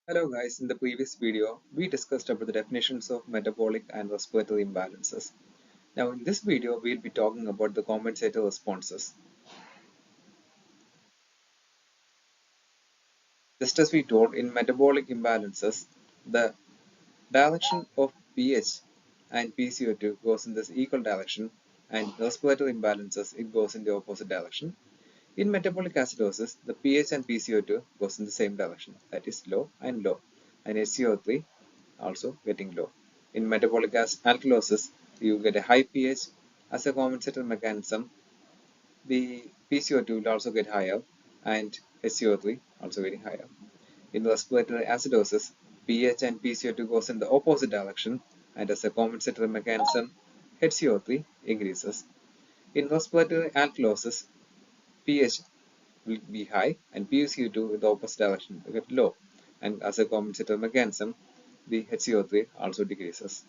Hello guys, in the previous video, we discussed about the definitions of metabolic and respiratory imbalances. Now in this video, we'll be talking about the compensator responses. Just as we told in metabolic imbalances, the direction of pH and PCO2 goes in this equal direction, and respiratory imbalances, it goes in the opposite direction. In metabolic acidosis, the pH and PCO2 goes in the same direction, that is low and low, and HCO3 also getting low. In metabolic alkalosis, you get a high pH. As a compensator mechanism, the PCO2 will also get higher and HCO3 also getting higher. In respiratory acidosis, pH and PCO2 goes in the opposite direction, and as a compensatory mechanism, HCO3 increases. In respiratory alkalosis, pH will be high and PCO2 in the opposite direction will get low, and as a compensatory mechanism, the HCO3 also decreases.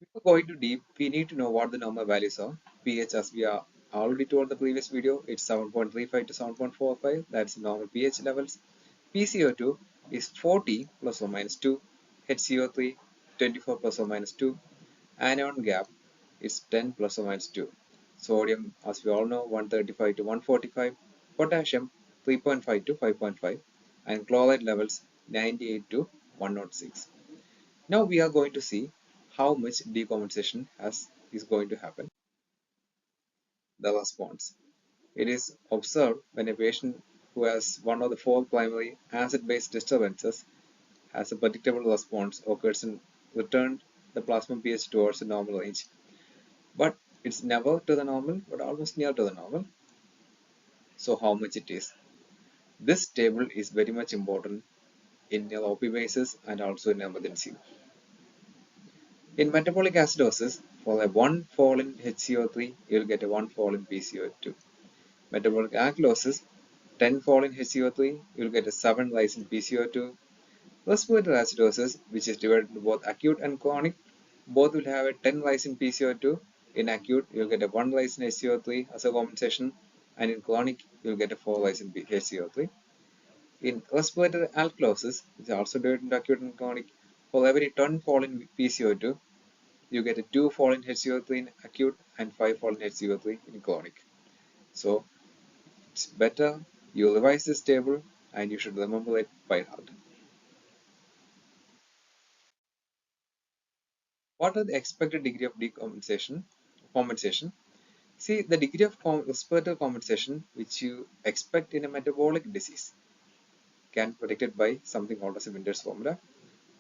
Before going too deep, we need to know what the normal values are. pH, as we are already told in the previous video, it's 7.35 to 7.45. That's normal pH levels. PCO2 is 40 plus or minus 2. HCO3 24 plus or minus 2. Anion gap is 10 plus or minus 2. Sodium, as we all know, 135 to 145. Potassium 3.5 to 5.5. And chloride levels 98 to 106. Now we are going to see how much decompensation is going to happen. The response. It is observed when a patient who has one of the four primary acid-base disturbances has a predictable response occurs and return the plasma pH towards the normal range. But it's never to the normal, but almost near to the normal. So how much it is? This table is very much important in your OP basis and also in emergency. In metabolic acidosis, for a 1 fall in HCO3, you will get a 1 fall in PCO2. Metabolic alkalosis, 10 fall in HCO3, you will get a 7 rise in PCO2. Respiratory acidosis, which is divided into both acute and chronic, both will have a 10 rise in PCO2. In acute, you will get a 1 rise in HCO3 as a compensation, and in chronic, you will get a 4 rise in HCO3. In respiratory alkalosis, which is also divided into acute and chronic, for every 10 fall in PCO2, you get a 2 fall in HCO3 in acute and 5 fall in HCO3 in chronic. So it's better you revise this table and you should remember it by heart. What are the expected degree of compensation? See, the degree of respiratory compensation which you expect in a metabolic disease can be predicted by something called as a Winder's formula.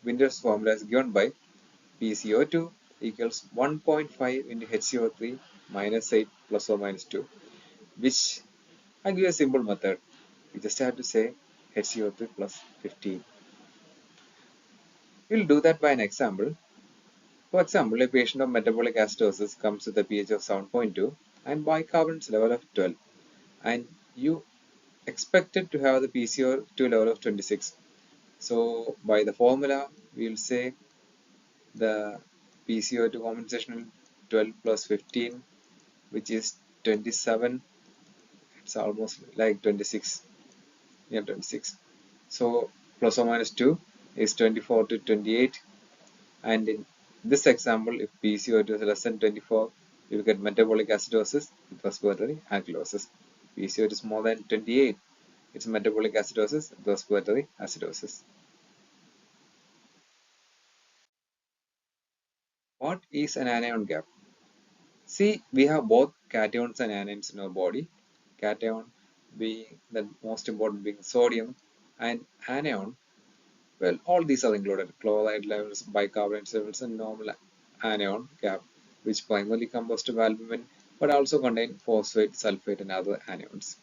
Winder's formula is given by PCO2 equals 1.5 into HCO3 minus 8 plus or minus 2, which I give a simple method. You just have to say HCO3 plus 15. We'll do that by an example. For example, a patient of metabolic acidosis comes with a pH of 7.2 and bicarbonate level of 12, and you expected to have the PCO2 level of 26. So by the formula, we'll say the PCO2 compensation 12 plus 15, which is 27. It's almost like 26. Yeah, 26. So plus or minus 2 is 24 to 28. And in this example, if PCO2 is less than 24, you will get metabolic acidosis with respiratory alkalosis. PCO2 is more than 28, it's metabolic acidosis with respiratory acidosis. What is an anion gap? See, we have both cations and anions in our body. Cation being the most important being sodium, and anion, well, all these are included. Chloride levels, bicarbonate levels, and normal anion gap, which primarily composed of albumin, but also contain phosphate, sulfate, and other anions.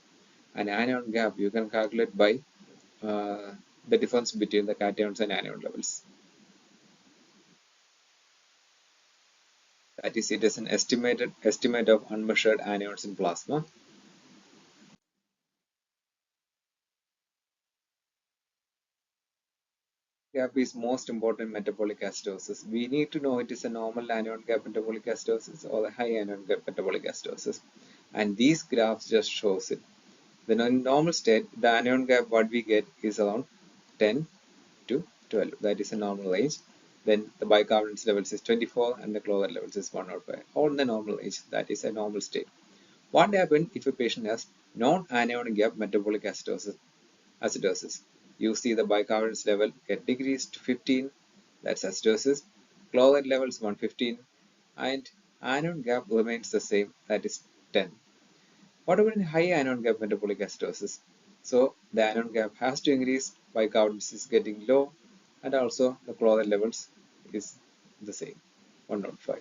An anion gap you can calculate by uh, the difference between the cations and anion levels. That is, it is an estimated estimate of unmeasured anions in plasma. Gap is most important in metabolic acidosis. We need to know it is a normal anion gap metabolic acidosis or a high anion gap metabolic acidosis. And these graphs just shows it. Then in normal state, the anion gap what we get is around 10 to 12. That is a normal range. Then the bicarbonate levels is 24 and the chloride levels is 105. All in the normal range. That is a normal state. What happens if a patient has non-anionic gap metabolic acidosis? You see the bicarbonate level get decreased to 15. That's acidosis. Chloride levels 115 and anion gap remains the same. That is 10. What about in high anion gap metabolic acidosis? So the anion gap has to increase, bicarbonate is getting low, and also the chloride levels is the same, 105.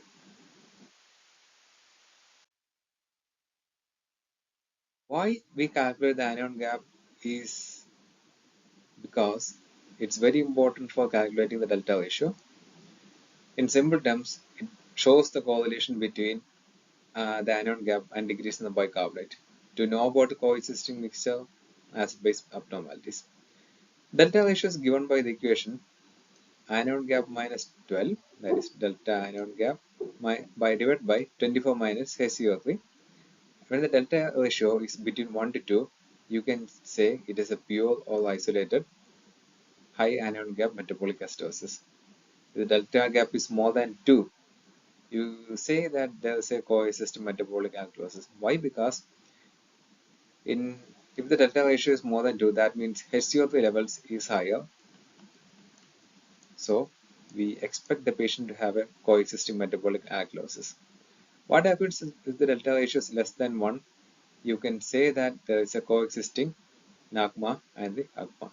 Why we calculate the anion gap is because it's very important for calculating the delta ratio. In simple terms, it shows the correlation between the anion gap and decrease in the bicarbonate. To know about the coexisting mixture acid base abnormalities. Delta ratio is given by the equation anion gap minus 12, that is delta anion gap, by divided by 24 minus HCO3. When the delta ratio is between 1 to 2, you can say it is a pure or isolated high anion gap metabolic acidosis. If the delta gap is more than 2, you say that there is a coexistent metabolic alkalosis. Why? Because in if the delta ratio is more than 2, that means HCO3 levels is higher. So we expect the patient to have a coexisting metabolic alkalosis. What happens if the delta ratio is less than 1? You can say that there is a coexisting NAGMA and the AGMA.